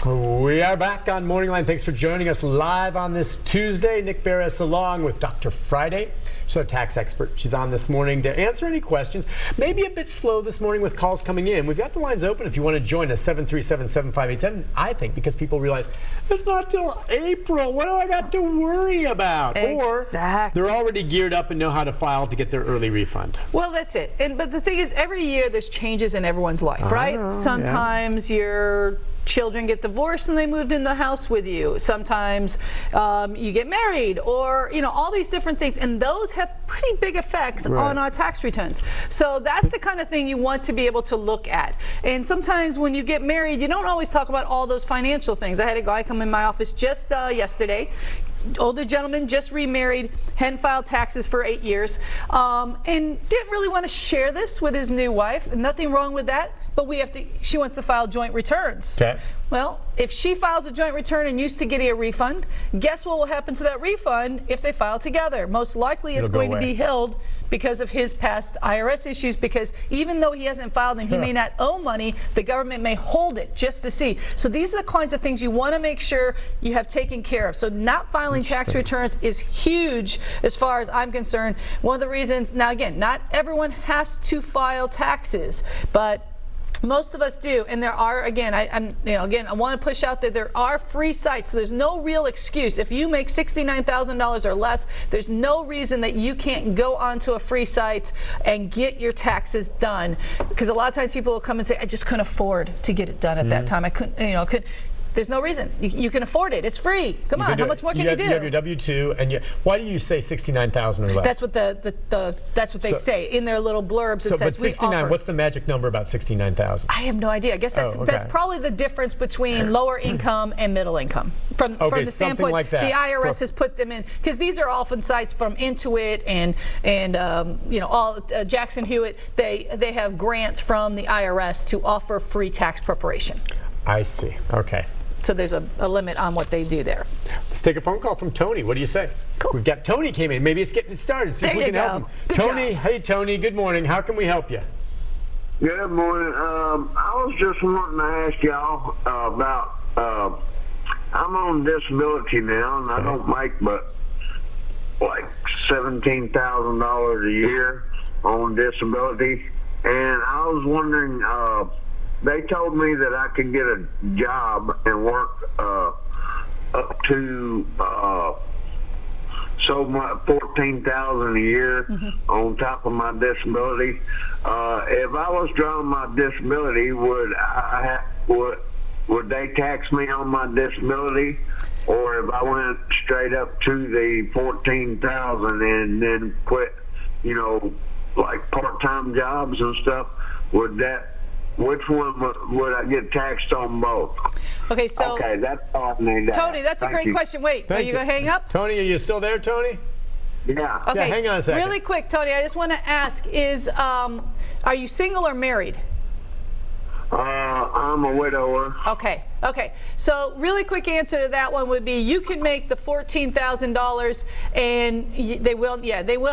We are back on Morning Line. Thanks for joining us live on this Tuesday. Nick Beres along with Dr. Friday. She's our tax expert. She's on this morning to answer any questions. Maybe a bit slow this morning with calls coming in. We've got the lines open if you want to join us, 737-7587. I think because people realize it's not till April. What do I got to worry about? Exactly. Or they're already geared up and know how to file to get their early refund. Well, that's it. But the thing is, every year there's changes in everyone's life, right? Sometimes your children get divorced and they moved in the house with you. Sometimes you get married, or all these different things, and those have pretty big effects on our tax returns. So that's the kind of thing you want to be able to look at. And sometimes when you get married, you don't always talk about all those financial things. I had a guy come in my office just yesterday. Older gentleman, just remarried, hadn't filed taxes for 8 years, and didn't really want to share this with his new wife. Nothing wrong with that, but she wants to file joint returns. Okay. Well, if she files a joint return and used to getting a refund, guess what will happen to that refund if they file together? Most likely it's going to be held because of his past IRS issues, because even though he hasn't filed and he may not owe money, the government may hold it just to see. So these are the kinds of things you want to make sure you have taken care of. So not filing tax returns is huge as far as I'm concerned. One of the reasons, now again, not everyone has to file taxes, but most of us do, and there are, again, I want to push out that there are free sites. So there's no real excuse. If you make $69,000 or less, there's no reason that you can't go onto a free site and get your taxes done. Because a lot of times people will come and say, I just couldn't afford to get it done at that time. I couldn't, There's no reason. You can afford it. It's free. Come on, how much more can you do? You have your W-2, and why do you say $69,000 or less? That's what that's what they say in their little blurbs. It says but 69. What's the magic number about $69,000? I have no idea. I guess that's probably the difference between lower income and middle income. From the standpoint, like that. The IRS has put them in, because these are often sites from Intuit and all Jackson Hewitt. They have grants from the IRS to offer free tax preparation. I see. Okay. So there's a limit on what they do there. Let's take a phone call from Tony. What do you say? Cool. We've got Tony came in. Maybe it's getting started. See if we can help him. Tony, hey Tony, good morning. How can we help you? Good morning. I was just wanting to ask y'all about, I'm on disability now, and I don't make but like $17,000 a year on disability. And I was wondering, they told me that I could get a job and work up to $14,000 a year on top of my disability. If I was drawing my disability, would they tax me on my disability? Or if I went straight up to the $14,000 and then quit, like part-time jobs and stuff, which one would I get taxed on both? Okay, so that's all I need. Tony, that's a great question. Wait, are you going to hang up? Tony, are you still there, Tony? Yeah. Okay, yeah, hang on a second. Really quick, Tony, I just want to ask, are you single or married? I'm a widower. Okay. So really quick answer to that one would be you can make the $14,000 and they will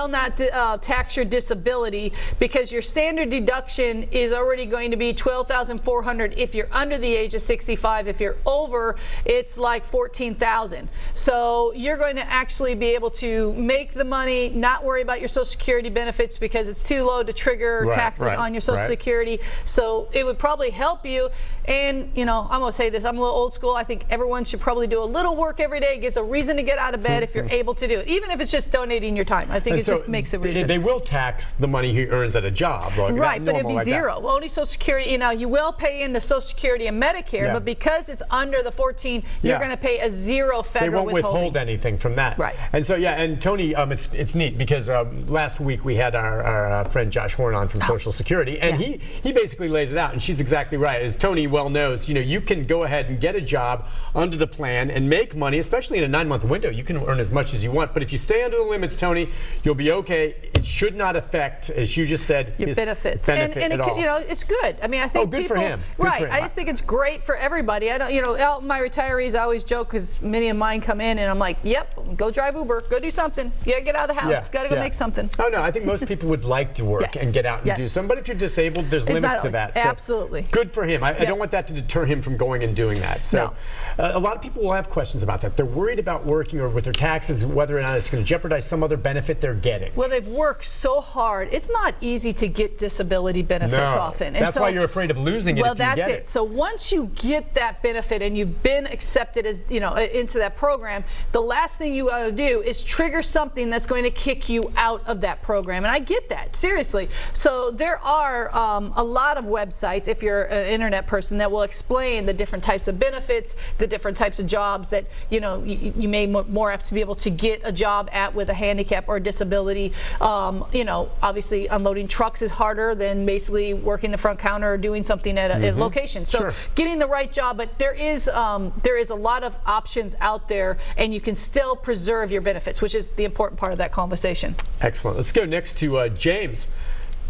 not tax your disability, because your standard deduction is already going to be $12,400 if you're under the age of 65. If you're over, it's like $14,000. So you're going to actually be able to make the money, not worry about your Social Security benefits because it's too low to trigger taxes on your Social Security. So it would probably help you. And I'm going to say this, I'm a little old school. I think everyone should probably do a little work every day. It gives a reason to get out of bed if you're able to do it, even if it's just donating your time. I think it just makes a reason. They will tax the money he earns at a job. Right, but it'd be zero. Only Social Security. You will pay into Social Security and Medicare, but because it's under the 14, you're going to pay a zero federal withholding. They won't withhold anything from that. Right. And so, and Tony, it's neat because last week we had our friend Josh Horn on from Social Security, and he basically lays it out, and she's exactly right. As Tony well knows, you can go ahead and get a job under the plan and make money, especially in a 9-month window. You can earn as much as you want, but if you stay under the limits, Tony, you'll be okay. It should not affect, as you just said, your his benefits. And it it's good. I mean, I think good for him. I just think it's great for everybody. I don't, all my retirees, I always joke because many of mine come in and I'm like, yep, go drive Uber, go do something. You gotta get out of the house, gotta go make something. Oh no, I think most people would like to work and get out and do something. But if you're disabled, there's limits to that. So absolutely. Good for him. I don't want that to deter him from going and in doing that. So a lot of people will have questions about that. They're worried about working or with their taxes, whether or not it's going to jeopardize some other benefit they're getting. Well, they've worked so hard. It's not easy to get disability benefits often. And that's why you're afraid of losing it if you get it. Well, that's it. So once you get that benefit and you've been accepted as, into that program, the last thing you want to do is trigger something that's going to kick you out of that program. And I get that, seriously. So there are a lot of websites, if you're an internet person, that will explain the different types of benefits, the different types of jobs that, you may more apt to be able to get a job at with a handicap or a disability. Obviously unloading trucks is harder than basically working the front counter or doing something at a location. So getting the right job, but there is a lot of options out there, and you can still preserve your benefits, which is the important part of that conversation. Excellent. Let's go next to James.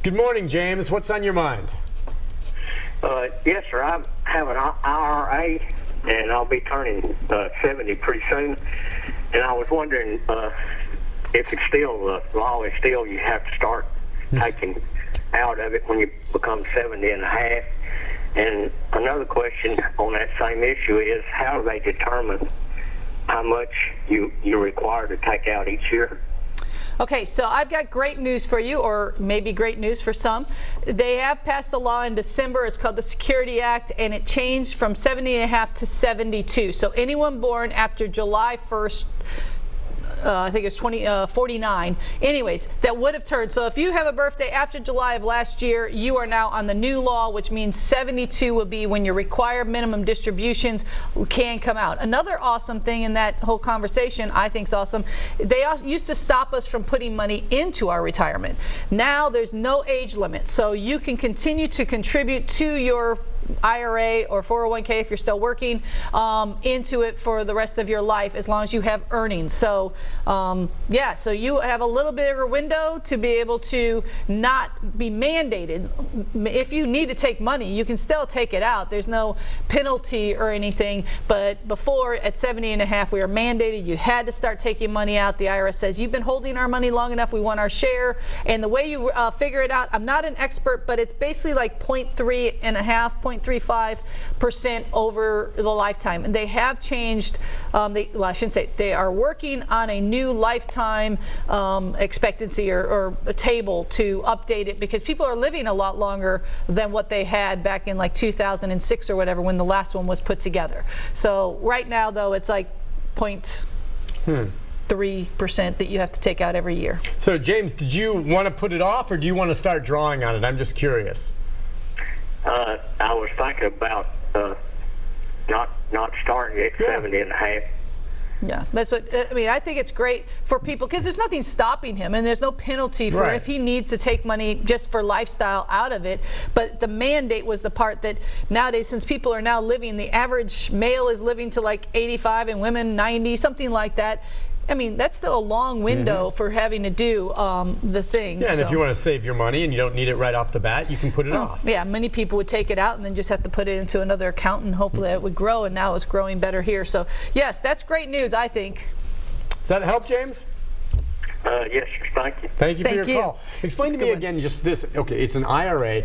Good morning, James. What's on your mind? Yes, sir. I have an IRA, and I'll be turning 70 pretty soon. And I was wondering if it's still, the law is still you have to start taking out of it when you become 70 and a half. And another question on that same issue is how do they determine how much you're required to take out each year? Okay, so I've got great news for you, or maybe great news for some. They have passed the law in December. It's called the Security Act, and it changed from 70 and a half to 72. So anyone born after July 1st, I think it's 49. Anyways, that would have turned. So if you have a birthday after July of last year, you are now on the new law, which means 72 will be when your required minimum distributions can come out. Another awesome thing in that whole conversation, I think is awesome, they used to stop us from putting money into our retirement. Now there's no age limit. So you can continue to contribute to your IRA or 401k if you're still working into it for the rest of your life as long as you have earnings. So so you have a little bigger window to be able to not be mandated. If you need to take money, you can still take it out. There's no penalty or anything. But before, at 70 and a half, we were mandated. You had to start taking money out. The IRS says, you've been holding our money long enough. We want our share. And the way you figure it out, I'm not an expert, but it's basically like 0.35% over the lifetime. And they have changed, I shouldn't say, they are working on a new lifetime expectancy or a table to update it, because people are living a lot longer than what they had back in like 2006 or whatever when the last one was put together. So right now, though, it's like 0.3% that you have to take out every year. So James, did you want to put it off, or do you want to start drawing on it? I'm just curious. I was thinking about not starting at 70 and a half. Yeah, that's what I mean. I think it's great for people because there's nothing stopping him, and there's no penalty for if he needs to take money just for lifestyle out of it. But the mandate was the part that nowadays, since people are now living, the average male is living to like 85 and women 90, something like that. I mean, that's still a long window for having to do the thing. Yeah, and if you want to save your money and you don't need it right off the bat, you can put it off. Yeah, many people would take it out and then just have to put it into another account, and hopefully it would grow, and now it's growing better here. So, yes, that's great news, I think. Does that help, James? Yes, sir. Thank you. Thank you for your call. Explain to me again just this. Okay, it's an IRA.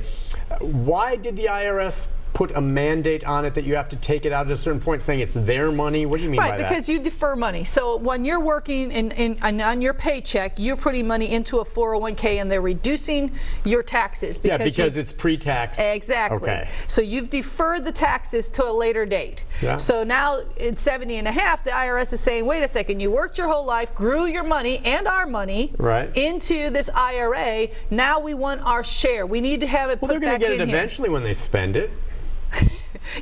Why did the IRS put a mandate on it that you have to take it out at a certain point, saying it's their money? What do you mean by that? Right, because you defer money. So when you're working and on your paycheck, you're putting money into a 401k, and they're reducing your taxes. Because it's pre-tax. Exactly. Okay. So you've deferred the taxes to a later date. Yeah. So now it's 70 and a half, the IRS is saying, wait a second, you worked your whole life, grew your money and our money into this IRA. Now we want our share. We need to have it put back in here. Well, they're going to get it eventually when they spend it.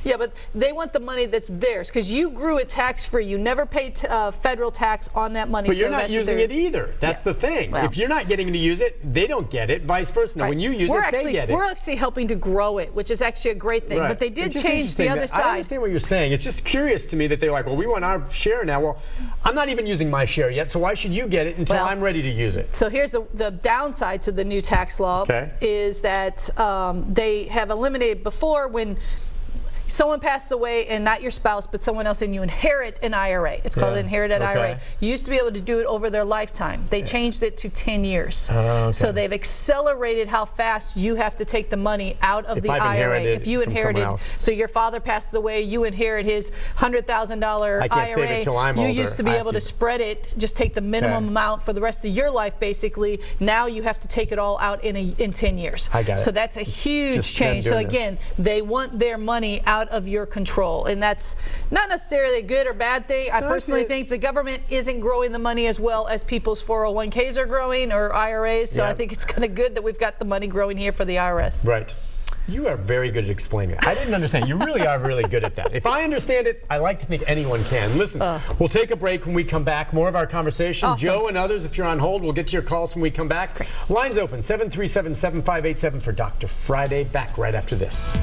Yeah, but they want the money that's theirs, because you grew it tax-free. You never paid federal tax on that money. But you're not using it either. That's the thing. Well, if you're not getting to use it, they don't get it. Vice versa. Now, when you use it, they get it. We're actually helping to grow it, which is actually a great thing. But they did change the other side. I understand what you're saying. It's just curious to me that they're like, well, we want our share now. Well, I'm not even using my share yet, so why should you get it until I'm ready to use it? So here's the downside to the new tax law is that they have eliminated before, when someone passes away and not your spouse, but someone else, and you inherit an IRA. It's called an inherited IRA. You used to be able to do it over their lifetime. They changed it to 10 years. So they've accelerated how fast you have to take the money out of the IRA. If you inherited, so your father passes away, you inherit his $100,000 IRA. Save it till I'm you older. used to be able to spread it, just take the minimum amount for the rest of your life, basically. Now you have to take it all out in 10 years. I got it. So that's a huge change. So again, they want their money out of your control, and that's not necessarily a good or bad thing. I personally think the government isn't growing the money as well as people's 401ks are growing or IRAs. So I think it's kind of good that we've got the money growing here for the IRS. Right. You are very good at explaining it. I didn't understand. You really are really good at that. If I understand it, I like to think anyone can. Listen, we'll take a break. When we come back, more of our conversation. Awesome. Joe and others, if you're on hold, we'll get to your calls when we come back. Great. Lines open, 737-7587 for Dr. Friday. Back right after this.